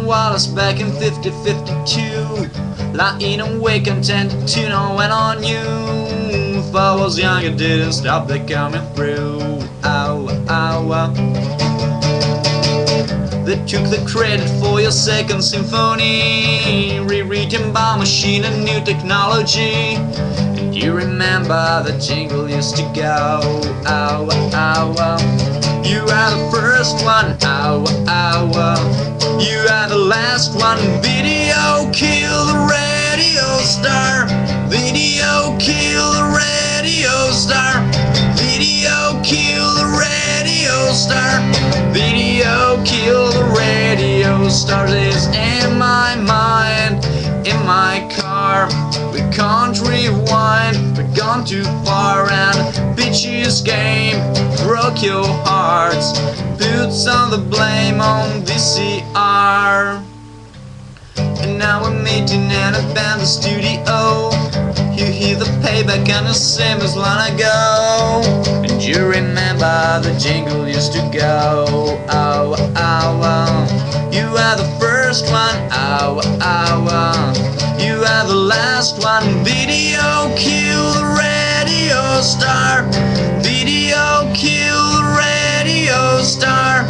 William Wallace back in 50-52, lying awake content to tune on when I knew. If I was young, I didn't stop the coming through. Ow, ow, ow. They took the credit for your second symphony, rewritten by machine and new technology. And you remember the jingle used to go, ow, ow, ow. You are the first one, ow, ow, ow. You are the last one. Video kill the radio star. Video kill the radio star. Video kill the radio star. Video kill the radio star. Is in my mind, in my car. We can't rewind, we've gone too far. And Bitch's game broke your hearts. Put some of the blame on VCR. And now we're meeting at a band studio. You hear the payback and the same as long ago. And you remember the jingle used to go, ow, ow, ow. You are the first one, ow, ow, ow. You are the last one. Video kill the radio star. Video kill the radio star.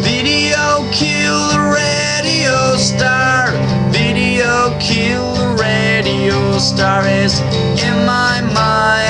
Video kill the radio star. Video kill the radio star. Is in my mind.